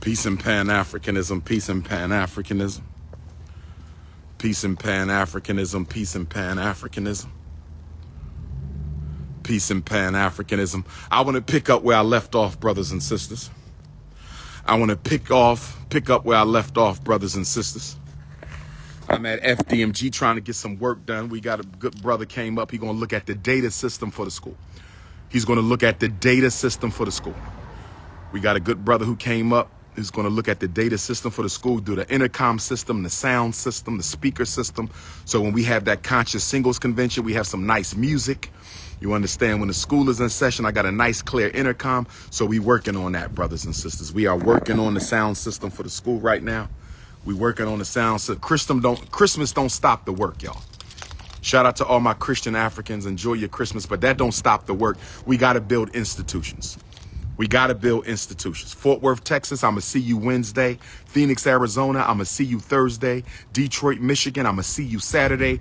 Peace and Pan-Africanism, peace and Pan-Africanism. Peace and Pan-Africanism, peace and Pan-Africanism. Peace and Pan-Africanism. I want to pick up where I left off, brothers and sisters. I want to pick up where I left off, brothers and sisters. I'm at FDMG trying to get some work done. We got a good brother came up. He's going to look at the data system for the school. He's going to look at the data system for the school. We got a good brother who came up. Who's going to look at the data system for the school, do the intercom system, the sound system, the speaker system. So when we have that conscious singles convention, we have some nice music. You understand, when the school is in session, I got a nice clear intercom. So we working on that, brothers and sisters. We are working on the sound system for the school right now. We working on the sound system. Christmas don't stop the work, y'all. Shout out to all my Christian Africans. Enjoy your Christmas, but that don't stop the work. We got to build institutions. We got to build institutions. Fort Worth, Texas, I'm going to see you Wednesday. Phoenix, Arizona, I'm going to see you Thursday. Detroit, Michigan, I'm going to see you Saturday.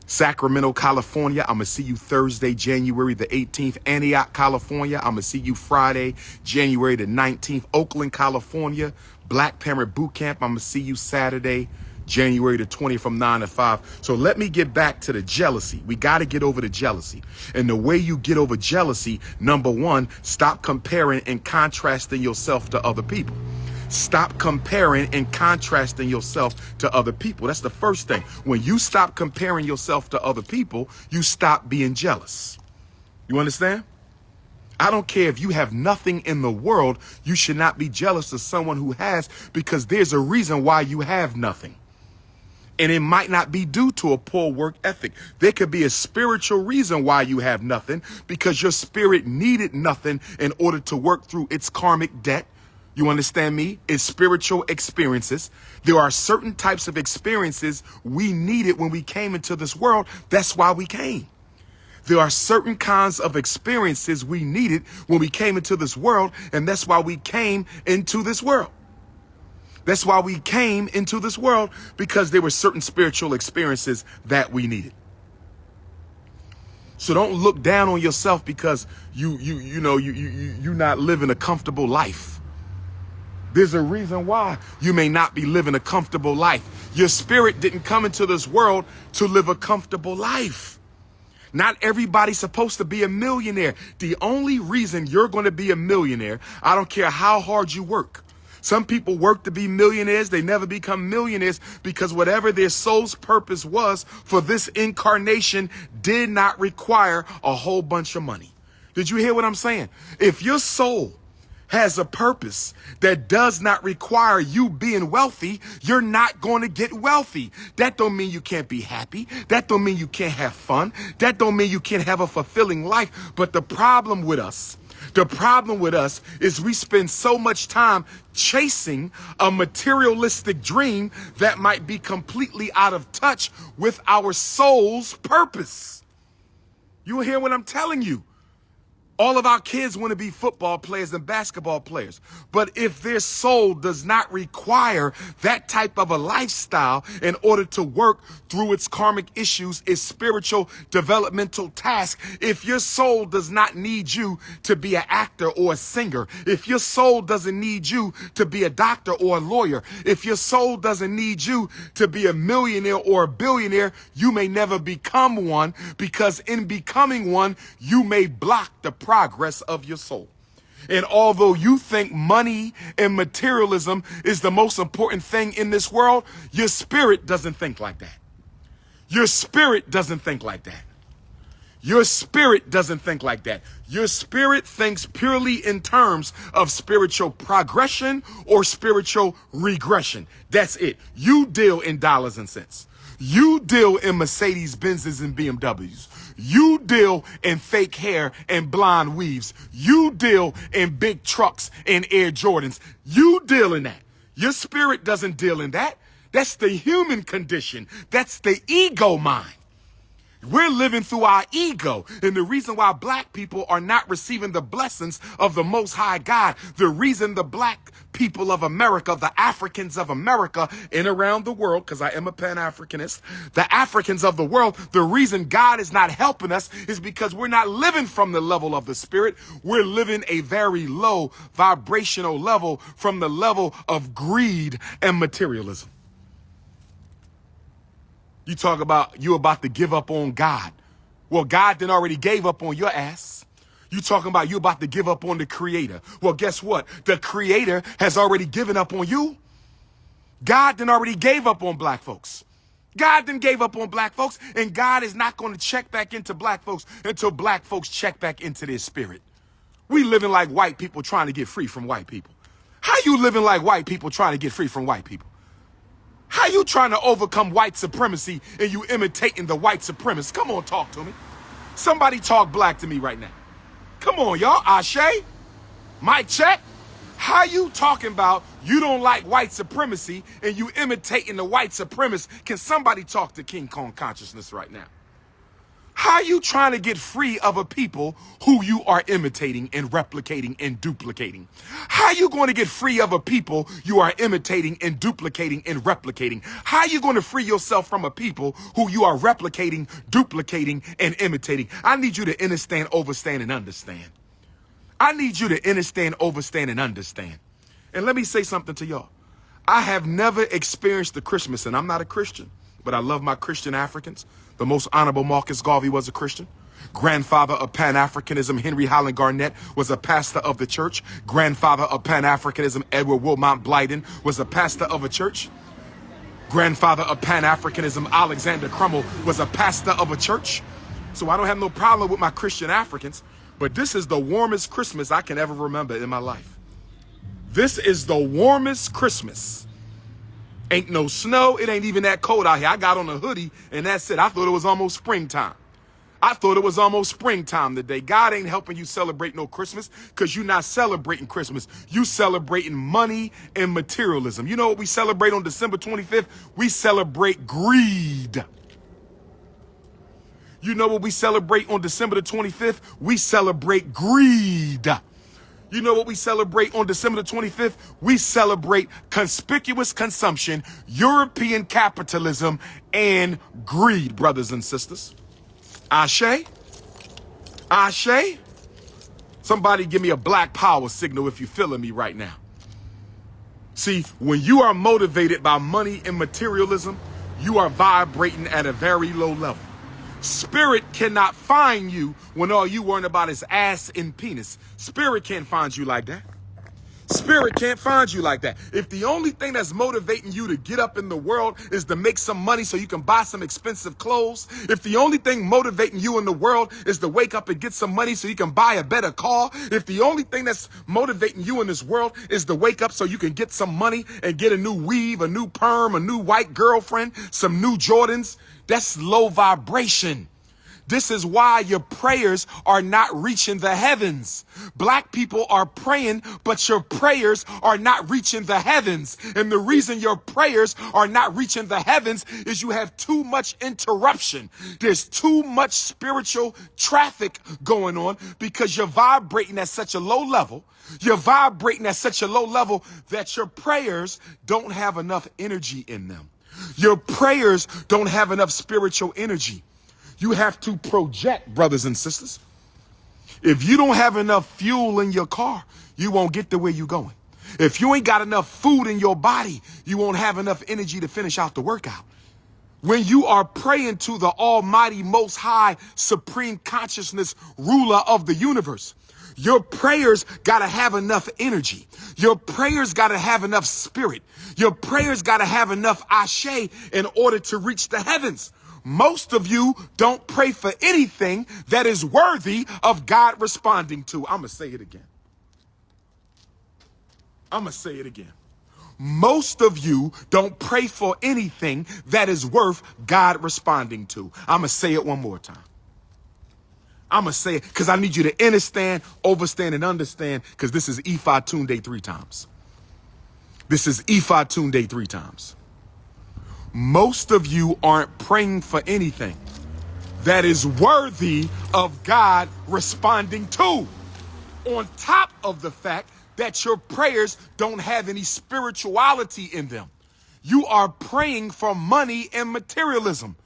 Sacramento, California, I'm going to see you Thursday, January the 18th. Antioch, California, I'm going to see you Friday, January the 19th. Oakland, California, Black Parent Boot Camp, I'm going to see you Saturday, January the 20th from 9 to 5. So let me get back to the jealousy. We got to get over the jealousy. And the way you get over jealousy, number one, stop comparing and contrasting yourself to other people. Stop comparing and contrasting yourself to other people. That's the first thing. When you stop comparing yourself to other people, you stop being jealous. You understand? I don't care if you have nothing in the world, you should not be jealous of someone who has, because there's a reason why you have nothing. And it might not be due to a poor work ethic. There could be a spiritual reason why you have nothing, because your spirit needed nothing in order to work through its karmic debt. You understand me? It's spiritual experiences. There are certain types of experiences we needed when we came into this world. That's why we came. There are certain kinds of experiences we needed when we came into this world, and that's why we came into this world. That's why we came into this world, because there were certain spiritual experiences that we needed. So don't look down on yourself because you're not living a comfortable life. There's a reason why you may not be living a comfortable life. Your spirit didn't come into this world to live a comfortable life. Not everybody's supposed to be a millionaire. The only reason you're going to be a millionaire, I don't care how hard you work. Some people work to be millionaires. They never become millionaires because whatever their soul's purpose was for this incarnation did not require a whole bunch of money. Did you hear what I'm saying? If your soul has a purpose that does not require you being wealthy, you're not going to get wealthy. That don't mean you can't be happy. That don't mean you can't have fun. That don't mean you can't have a fulfilling life. But the problem with us is we spend so much time chasing a materialistic dream that might be completely out of touch with our soul's purpose. You hear what I'm telling you? All of our kids want to be football players and basketball players. But if their soul does not require that type of a lifestyle in order to work through its karmic issues, its spiritual developmental task, if your soul does not need you to be an actor or a singer, if your soul doesn't need you to be a doctor or a lawyer, if your soul doesn't need you to be a millionaire or a billionaire, you may never become one, because in becoming one, you may block the progress of your soul. And although you think money and materialism is the most important thing in this world, your spirit doesn't think like that. Your spirit doesn't think like that. Your spirit doesn't think like that. Your spirit thinks purely in terms of spiritual progression or spiritual regression. That's it. You deal in dollars and cents. You deal in Mercedes Benzes and BMWs. You deal in fake hair and blonde weaves. You deal in big trucks and Air Jordans. You deal in that. Your spirit doesn't deal in that. That's the human condition. That's the ego mind. We're living through our ego. And the reason why black people are not receiving the blessings of the Most High God, the reason the black people of America, the Africans of America and around the world, because I am a Pan-Africanist, the Africans of the world, the reason God is not helping us is because we're not living from the level of the spirit. We're living a very low vibrational level from the level of greed and materialism. You talk about you about to give up on God. Well, God then already gave up on your ass. You talking about you about to give up on the creator. Well, guess what? The creator has already given up on you. God then already gave up on black folks. God then gave up on black folks, and God is not going to check back into black folks until black folks check back into their spirit. We living like white people trying to get free from white people. How you living like white people trying to get free from white people? How you trying to overcome white supremacy and you imitating the white supremacists? Come on, talk to me. Somebody talk black to me right now. Come on, y'all. Ashe? Mic check. How you talking about you don't like white supremacy and you imitating the white supremacists? Can somebody talk to King Kong consciousness right now? How you trying to get free of a people who you are imitating and replicating and duplicating? How you going to get free of a people you are imitating and duplicating and replicating? How you going to free yourself from a people who you are replicating, duplicating, and imitating? I need you to understand, overstand, and understand. I need you to understand, overstand, and understand. And let me say something to y'all. I have never experienced the Christmas, and I'm not a Christian, but I love my Christian Africans. The most honorable Marcus Garvey was a Christian. Grandfather of Pan-Africanism, Henry Highland Garnett, was a pastor of the church. Grandfather of Pan-Africanism, Edward Wilmot Blyden, was a pastor of a church. Grandfather of Pan-Africanism, Alexander Crummell, was a pastor of a church. So I don't have no problem with my Christian Africans, but this is the warmest Christmas I can ever remember in my life. This is the warmest Christmas. Ain't no snow. It ain't even that cold out here. I got on a hoodie and that's it. I thought it was almost springtime. I thought it was almost springtime today. God ain't helping you celebrate no Christmas because you're not celebrating Christmas. You celebrating money and materialism. You know what we celebrate on December 25th? We celebrate greed. You know what we celebrate on December the 25th? We celebrate greed. You know what we celebrate on December the 25th? We celebrate conspicuous consumption, European capitalism, and greed, brothers and sisters. Ashe? Ashe? Somebody give me a black power signal if you're feeling me right now. See, when you are motivated by money and materialism, you are vibrating at a very low level. Spirit cannot find you when all you worrying about is ass and penis. Spirit can't find you like that. Spirit can't find you like that. If the only thing that's motivating you to get up in the world is to make some money so you can buy some expensive clothes, if the only thing motivating you in the world is to wake up and get some money so you can buy a better car, if the only thing that's motivating you in this world is to wake up so you can get some money and get a new weave, a new perm, a new white girlfriend, some new Jordans, that's low vibration. This is why your prayers are not reaching the heavens. Black people are praying, but your prayers are not reaching the heavens. And the reason your prayers are not reaching the heavens is you have too much interruption. There's too much spiritual traffic going on because you're vibrating at such a low level. You're vibrating at such a low level that your prayers don't have enough energy in them. Your prayers don't have enough spiritual energy. You have to project, brothers and sisters. If you don't have enough fuel in your car, you won't get to where you're going. If you ain't got enough food in your body, you won't have enough energy to finish out the workout. When you are praying to the almighty, most high, supreme consciousness, ruler of the universe, your prayers got to have enough energy. Your prayers got to have enough spirit. Your prayers got to have enough ashe in order to reach the heavens. Most of you don't pray for anything that is worthy of God responding to. I'm going to say it again. I'm going to say it again. Most of you don't pray for anything that is worth God responding to. I'm going to say it one more time. I'm going to say it because I need you to understand, overstand, and understand because this is Ifa Tunde 3 times. This is Ifa Tunde 3 times. Most of you aren't praying for anything that is worthy of God responding to. On top of the fact that your prayers don't have any spirituality in them. You are praying for money and materialism.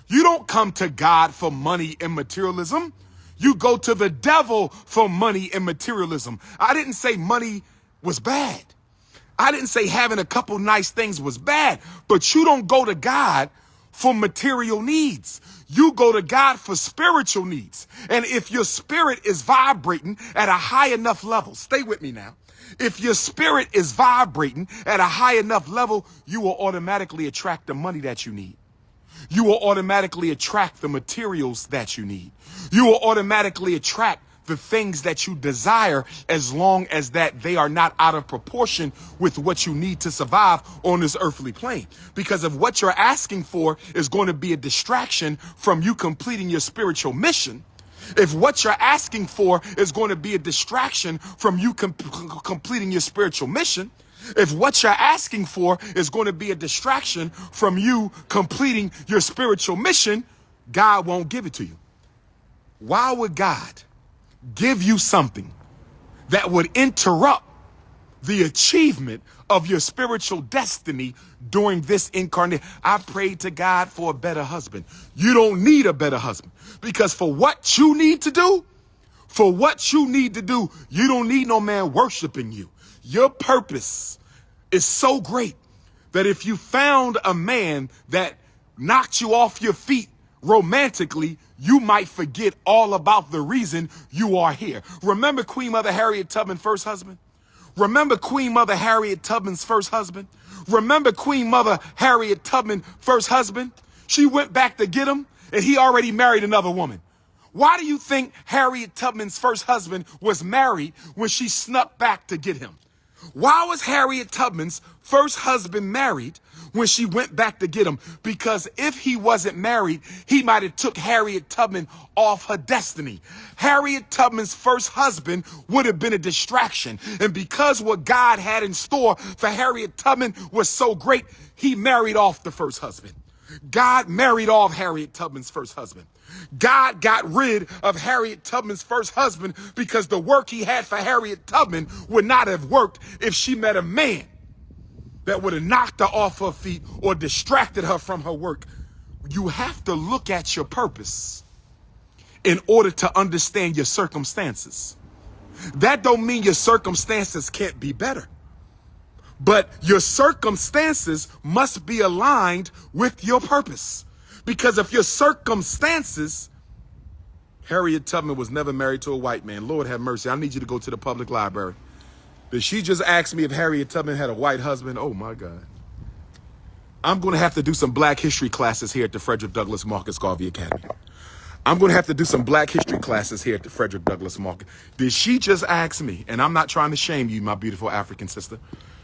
You don't come to God for money and materialism. You go to the devil for money and materialism. I didn't say money was bad. I didn't say having a couple nice things was bad, but you don't go to God for material needs. You go to God for spiritual needs. And if your spirit is vibrating at a high enough level, stay with me now. If your spirit is vibrating at a high enough level, you will automatically attract the money that you need. You will automatically attract the materials that you need. You will automatically attract the things that you desire, as long as that they are not out of proportion with what you need to survive on this earthly plane. Because if what you're asking for is going to be a distraction from you completing your spiritual mission, if what you're asking for is going to be a distraction from you completing your spiritual mission, if what you're asking for is going to be a distraction from you completing your spiritual mission, God won't give it to you. Why would God give you something that would interrupt the achievement of your spiritual destiny during this incarnation? I prayed to God for a better husband. You don't need a better husband, because for what you need to do, you don't need no man worshiping you. Your purpose is so great that if you found a man that knocked you off your feet romantically, you might forget all about the reason you are here. Remember Queen Mother Harriet Tubman's first husband? Remember Queen Mother Harriet Tubman's first husband? Remember Queen Mother Harriet Tubman's first husband? She went back to get him, and he already married another woman. Why do you think Harriet Tubman's first husband was married when she snuck back to get him? Why was Harriet Tubman's first husband married when she went back to get him? Because if he wasn't married, he might have took Harriet Tubman off her destiny. Harriet Tubman's first husband would have been a distraction. And because what God had in store for Harriet Tubman was so great, he married off the first husband. God married off Harriet Tubman's first husband. God got rid of Harriet Tubman's first husband because the work he had for Harriet Tubman would not have worked if she met a man that would have knocked her off her feet or distracted her from her work. You have to look at your purpose in order to understand your circumstances. That don't mean your circumstances can't be better, but your circumstances must be aligned with your purpose. Because if your circumstances, Harriet Tubman was never married to a white man. Lord have mercy. I need you to go to the public library. Did she just ask me if Harriet Tubman had a white husband? Oh my God. I'm going to have to do some black history classes here at the Frederick Douglass Marcus Garvey Academy. I'm going to have to do some black history classes here at the Frederick Douglass Marcus. Did she just ask me? And I'm not trying to shame you, my beautiful African sister,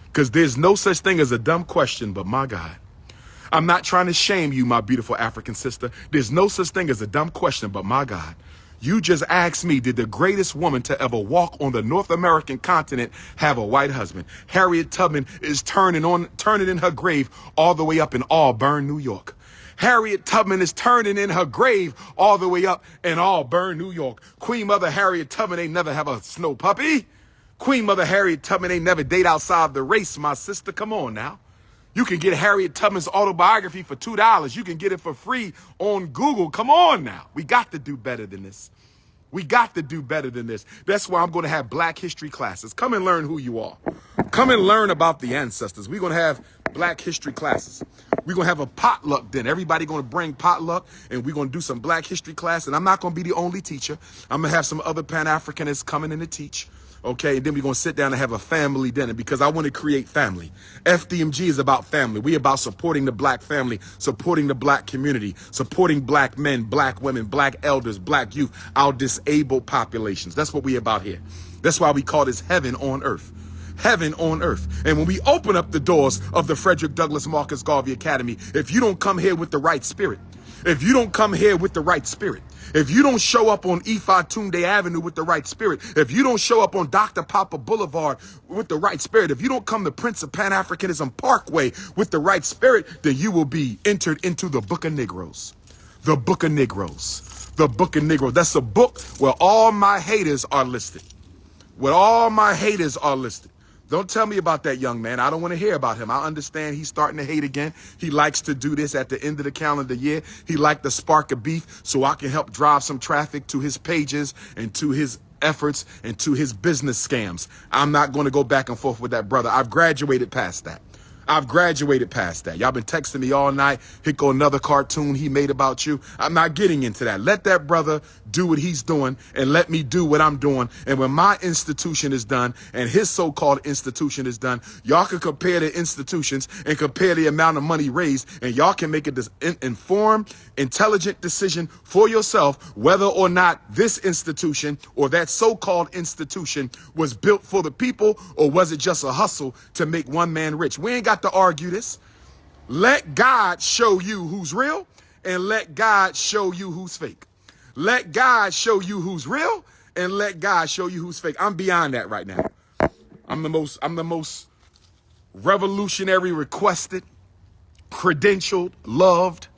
because there's no such thing as a dumb question, but my God. I'm not trying to shame you, my beautiful African sister. There's no such thing as a dumb question, but my God, you just asked me, did the greatest woman to ever walk on the North American continent have a white husband? Harriet Tubman is turning in her grave all the way up in Auburn, New York. Harriet Tubman is turning in her grave all the way up in Auburn, New York. Queen Mother Harriet Tubman ain't never have a snow puppy. Queen Mother Harriet Tubman ain't never date outside the race, my sister. Come on now. You can get Harriet Tubman's autobiography for $2. You can get it for free on Google. Come on now. We got to do better than this. We got to do better than this. That's why I'm going to have black history classes. Come and learn who you are. Come and learn about the ancestors. We're going to have black history classes. We're going to have a potluck then. Everybody going to bring potluck, and we're going to do some black history class. And I'm not going to be the only teacher. I'm going to have some other Pan-Africanists coming in to teach. Okay, and then we're going to sit down and have a family dinner, because I want to create family. FDMG is about family. We about supporting the black family, supporting the black community, supporting black men, black women, black elders, black youth, our disabled populations. That's what we about here. That's why we call this heaven on earth. Heaven on earth. And when we open up the doors of the Frederick Douglass Marcus Garvey Academy, if you don't come here with the right spirit, if you don't come here with the right spirit, if you don't show up on Ifa Tunde Avenue with the right spirit, if you don't show up on Dr. Papa Boulevard with the right spirit, if you don't come to Prince of Pan-Africanism Parkway with the right spirit, then you will be entered into the Book of Negroes. The Book of Negroes. The Book of Negroes. That's a book where all my haters are listed. Where all my haters are listed. Don't tell me about that young man. I don't want to hear about him. I understand he's starting to hate again. He likes to do this at the end of the calendar year. He liked to spark a beef so I can help drive some traffic to his pages and to his efforts and to his business scams. I'm not going to go back and forth with that brother. I've graduated past that. I've graduated past that. Y'all been texting me all night. Here go another cartoon he made about you. I'm not getting into that. Let that brother do what he's doing and let me do what I'm doing. And when my institution is done and his so-called institution is done, y'all can compare the institutions and compare the amount of money raised, and y'all can make an informed, intelligent decision for yourself whether or not this institution or that so-called institution was built for the people, or was it just a hustle to make one man rich. We ain't got to argue this. Let God show you who's real, and let God show you who's fake. Let God show you who's real, and let God show you who's fake. I'm beyond that right now. I'm the most revolutionary, requested, credentialed, loved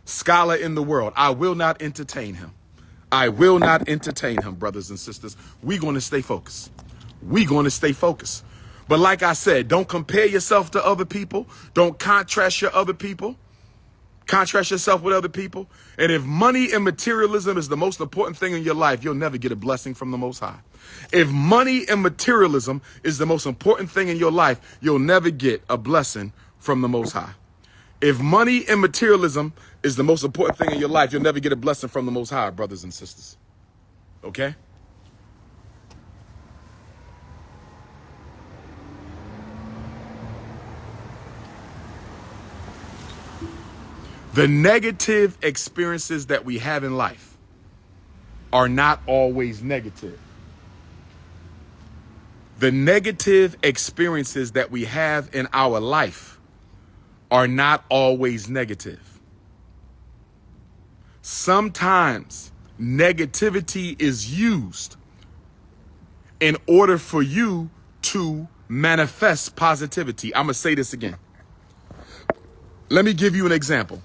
scholar in the world. I will not entertain him. I will not entertain him, brothers and sisters. We're going to stay focused. We're going to stay focused. But like I said, don't compare yourself to other people. Don't contrast your other people. Contrast yourself with other people. And if money and materialism is the most important thing in your life, you'll never get a blessing from the Most High. If money and materialism is the most important thing in your life, you'll never get a blessing from the Most High. If money and materialism is the most important thing in your life, you'll never get a blessing from the Most High, brothers and sisters. Okay? The negative experiences that we have in life are not always negative. The negative experiences that we have in our life are not always negative. Sometimes negativity is used in order for you to manifest positivity. I'm going to say this again. Let me give you an example.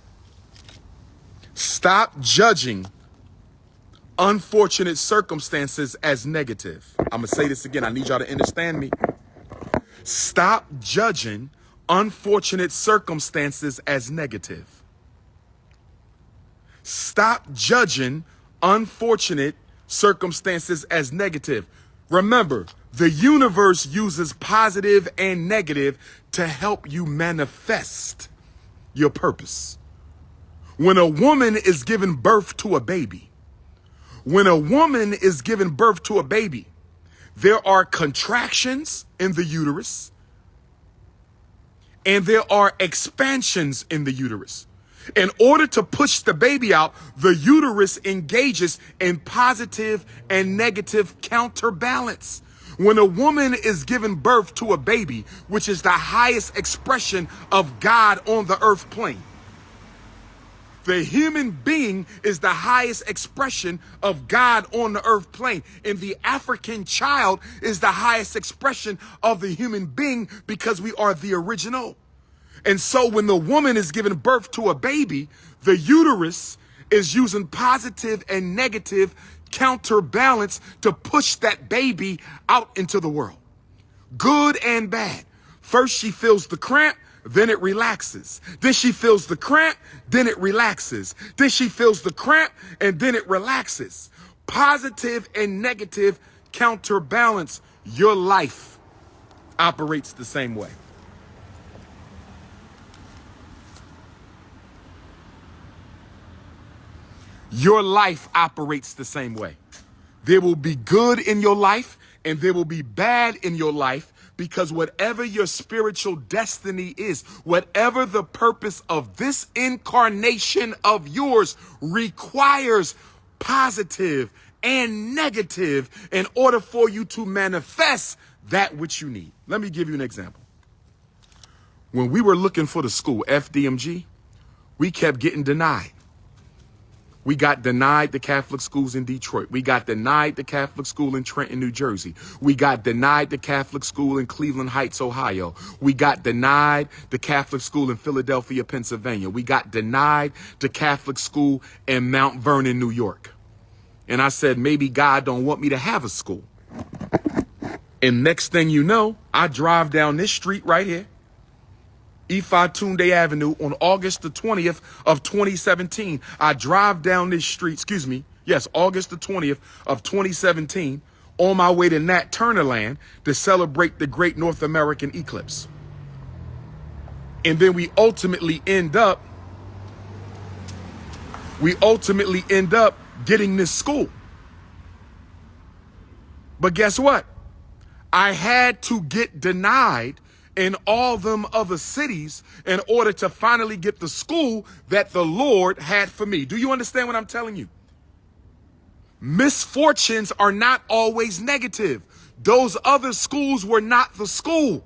Stop judging unfortunate circumstances as negative. I'm going to say this again. I need y'all to understand me. Stop judging unfortunate circumstances as negative. Stop judging unfortunate circumstances as negative. Remember, the universe uses positive and negative to help you manifest your purpose. When a woman is giving birth to a baby, there are contractions in the uterus and there are expansions in the uterus. In order to push the baby out, the uterus engages in positive and negative counterbalance. When a woman is giving birth to a baby, which is the highest expression of God on the earth plane, the human being is the highest expression of God on the earth plane. And the African child is the highest expression of the human being because we are the original. And so when the woman is giving birth to a baby, the uterus is using positive and negative counterbalance to push that baby out into the world. Good and bad. First she feels the cramp, then it relaxes. Then she feels the cramp, then it relaxes. Then she feels the cramp, and then it relaxes. Positive and negative counterbalance. Your life operates the same way. Your life operates the same way. There will be good in your life, and there will be bad in your life. Because whatever your spiritual destiny is, whatever the purpose of this incarnation of yours requires positive and negative in order for you to manifest that which you need. Let me give you an example. When we were looking for the school, FDMG, we kept getting denied. We got denied the Catholic schools in Detroit. We got denied the Catholic school in Trenton, New Jersey. We got denied the Catholic school in Cleveland Heights, Ohio. We got denied the Catholic school in Philadelphia, Pennsylvania. We got denied the Catholic school in Mount Vernon, New York. And I said, maybe God don't want me to have a school. And next thing you know, I drive down this street right here, Ifa Tunde Avenue, on August the 20th of 2017. I drive down this street, August the 20th of 2017, on my way to Nat Turner Land to celebrate the great North American eclipse. And then we ultimately end up getting this school. But guess what? I had to get denied in all them other cities in order to finally get the school that the Lord had for me. Do you understand what I'm telling you? Misfortunes are not always negative. Those other schools were not the school.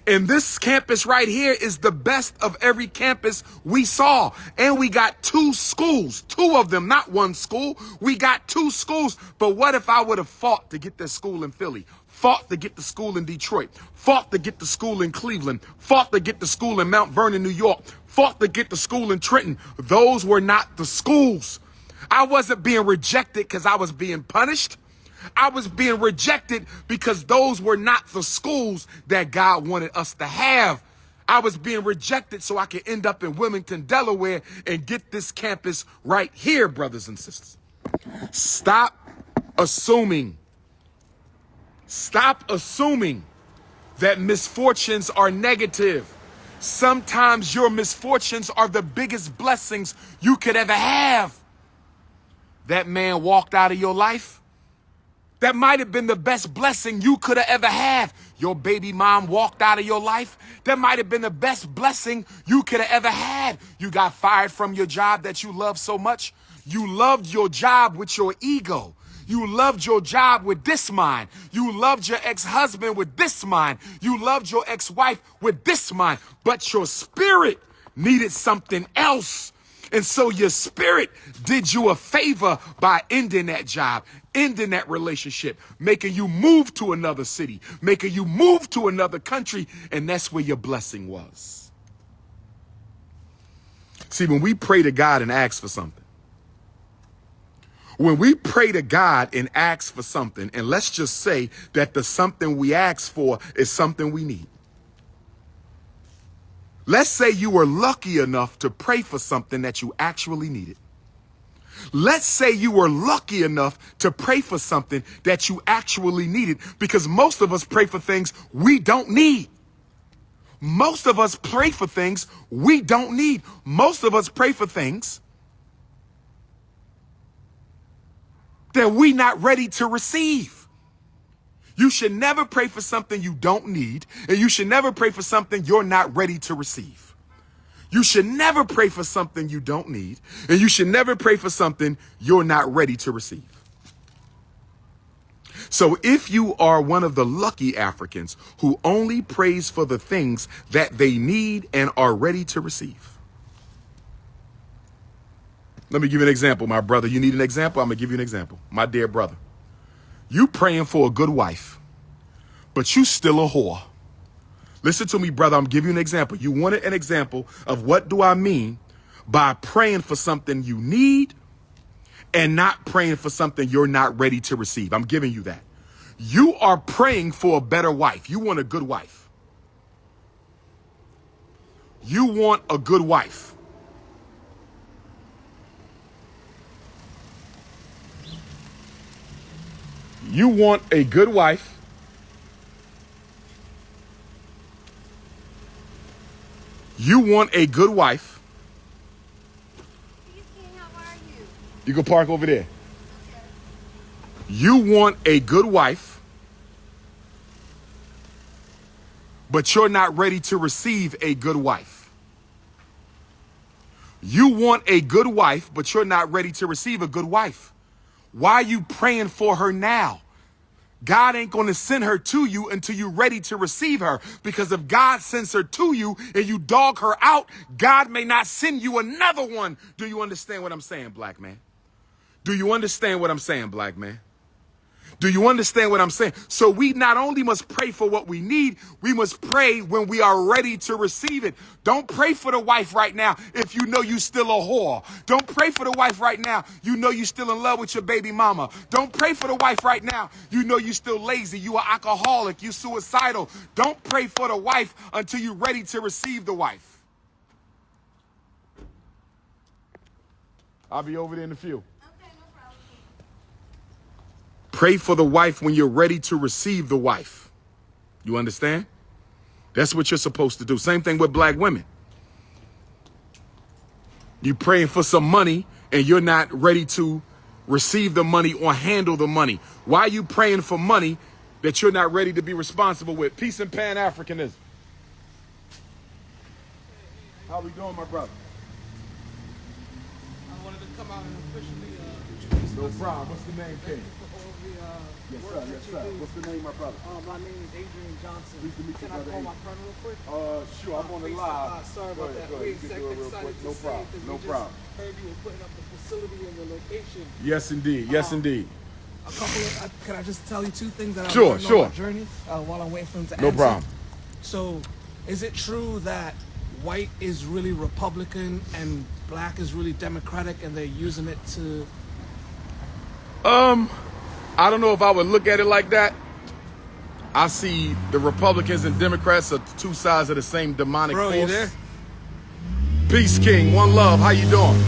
And this campus right here is the best of every campus we saw. And we got two schools, two of them, not one school. We got two schools. But what if I would have fought to get that school in Philly, fought to get the school in Detroit, fought to get the school in Cleveland, fought to get the school in Mount Vernon, New York, fought to get the school in Trenton? Those were not the schools. I wasn't being rejected because I was being punished. I was being rejected because those were not the schools that God wanted us to have. I was being rejected so I could end up in Wilmington, Delaware, and get this campus right here, brothers and sisters. Stop assuming that misfortunes are negative. Sometimes your misfortunes are the biggest blessings you could ever have. That man walked out of your life. That might have been the best blessing you could have ever had. Your baby mom walked out of your life. That might have been the best blessing you could have ever had. You got fired from your job that you love so much. You loved your job with your ego. You loved your job with this mind. You loved your ex-husband with this mind. You loved your ex-wife with this mind. But your spirit needed something else. And so your spirit did you a favor by ending that job, ending that relationship, making you move to another city, making you move to another country. And that's where your blessing was. See, when we pray to God and ask for something, and let's just say that the something we ask for is something we need. Let's say you were lucky enough to pray for something that you actually needed. Let's say you were lucky enough to pray for something that you actually needed, because most of us pray for things we don't need. Most of us pray for things we don't need. Most of us pray for things that we're not ready to receive. You should never pray for something you don't need, and you should never pray for something you're not ready to receive. You should never pray for something you don't need, and you should never pray for something you're not ready to receive. So if you are one of the lucky Africans who only prays for the things that they need and are ready to receive. Let me give you an example, my brother. You need an example? I'm going to give you an example. My dear brother. You praying for a good wife, but you still a whore. Listen to me, brother. I'm giving you an example. You wanted an example of what do I mean by praying for something you need and not praying for something you're not ready to receive. I'm giving you that. You are praying for a better wife. You want a good wife. You want a good wife. You want a good wife. You want a good wife. How are you? You can park over there. Okay. You want a good wife, but you're not ready to receive a good wife. You want a good wife, but you're not ready to receive a good wife. Why are you praying for her now? God ain't going to send her to you until you're ready to receive her. Because if God sends her to you and you dog her out, God may not send you another one. Do you understand what I'm saying, black man? Do you understand what I'm saying, black man? Do you understand what I'm saying? So we not only must pray for what we need, we must pray when we are ready to receive it. Don't pray for the wife right now if you know you still a whore. Don't pray for the wife right now. You know you still in love with your baby mama. Don't pray for the wife right now. You know you still lazy. You are alcoholic. You suicidal. Don't pray for the wife until you're ready to receive the wife. I'll be over there in a few. Pray for the wife when you're ready to receive the wife. You understand? That's what you're supposed to do. Same thing with black women. You praying for some money and you're not ready to receive the money or handle the money. Why are you praying for money that you're not ready to be responsible with? Peace and Pan-Africanism. How we doing, my brother? I wanted to come out and officially introduce No problem. What's the name, King? Yes, sir. Yes, sir. What's the name, my brother? My name is Adrian Johnson. Pleased to meet you, Can I brother. call my friend real quick? Sure. I'm on the live. Sorry Go about ahead, that. go ahead. We You can do it real excited quick. to No see problem. because No we just problem. heard you were putting up the facility and the location. Yes, indeed. Yes, indeed. A couple of, can I just tell you two things that I Sure, learned sure. on my journey while I'm waiting for him to No answer? problem. So, is it true that white is really Republican and black is really Democratic and they're using it to... I don't know if I would look at it like that. I see the Republicans and Democrats are two sides of the same demonic Bro, force. you there? Peace, King. One love. How you doing?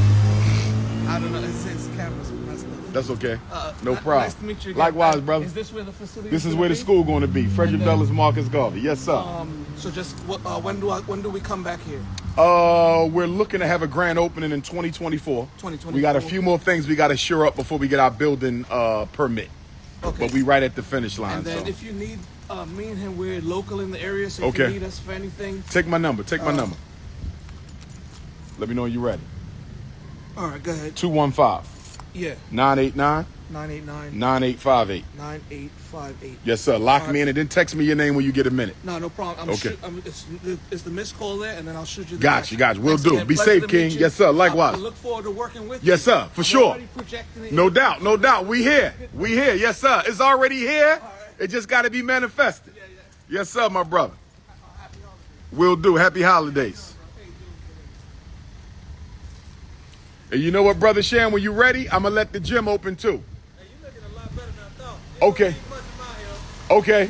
I don't know. His camera's messed up. That's okay. No problem. Nice to meet you again. Likewise, brother. Is this where the facility This is gonna where the be? school going to be. Frederick And then- Douglass Marcus Garvey. Yes, sir. So just when do we come back here? We're looking to have a grand opening in 2024. 2024. We got a few more things we got to shore up before we get our building permit. Okay. But we right at the finish line. And then so. if you need me and him, we're local in the area, so if Okay. you need us for anything. Take my number. Take my number. Let me know when you're ready. All right, go ahead. 215 Yeah. 989 989 9858. 9858. Yes, sir. Lock All me in and then text me your name when you get a minute. No problem. Okay. It's the missed call there, and then I'll shoot you. Got you. Will Thanks do. again. Be Pleasure safe, to King. meet you. Yes, sir. Likewise. I look forward to working with you. Yes, sir. For I'm sure. already projecting it No in. doubt. No doubt. We here. We here. Yes, sir. It's already here. It just got to be manifested. Yes, sir, my brother. Will do. Happy holidays. And you know what, Brother Shan, when you ready, I'm going to let the gym open too. Hey, you're looking a lot better than I thought. Okay. Okay.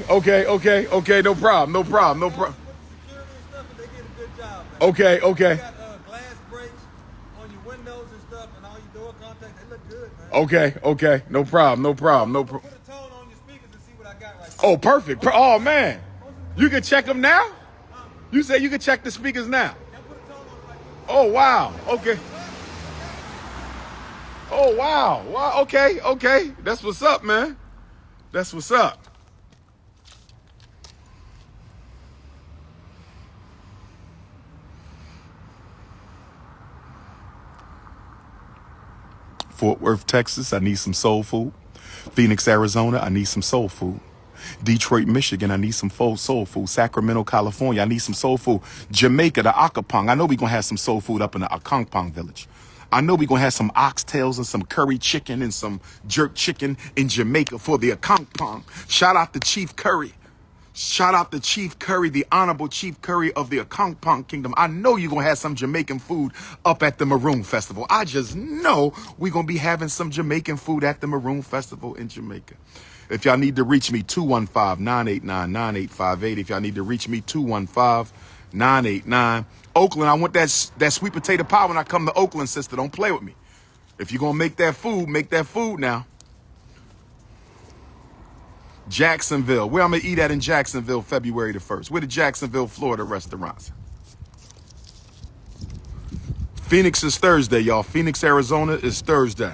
No problem. Security and stuff, and they did a good job, man. Okay. You got glass breaks on your windows and stuff, and all your door contacts. They look good, man. Okay. No problem. Put a tone on your speakers and see what I got right there. Oh, perfect. Oh, man. You can check them now? You say you can check the speakers now? Yeah, put a tone on right there. Oh, wow. Okay. Oh, wow. Wow. Okay. That's what's up, man. That's what's up. Fort Worth, Texas, I need some soul food. Phoenix, Arizona, I need some soul food. Detroit, Michigan, I need some soul food. Sacramento, California, I need some soul food. Jamaica, the Akapong, I know we're going to have some soul food up in the Akangpong village. I know we're going to have some oxtails and some curry chicken and some jerk chicken in Jamaica for the Akangpong. Shout out to Chief Curry. Shout out to Chief Curry, the Honorable Chief Curry of the Akangpong Kingdom. I know you're going to have some Jamaican food up at the Maroon Festival. I just know we're going to be having some Jamaican food at the Maroon Festival in Jamaica. If y'all need to reach me, 215-989-9858. If y'all need to reach me, 215-989. Oakland, I want that sweet potato pie when I come to Oakland, sister. Don't play with me. If you're going to make that food now. Jacksonville. Where I'm going to eat at in Jacksonville, February the 1st. Where the Jacksonville, Florida restaurants. Phoenix is Thursday, y'all. Phoenix, Arizona is Thursday.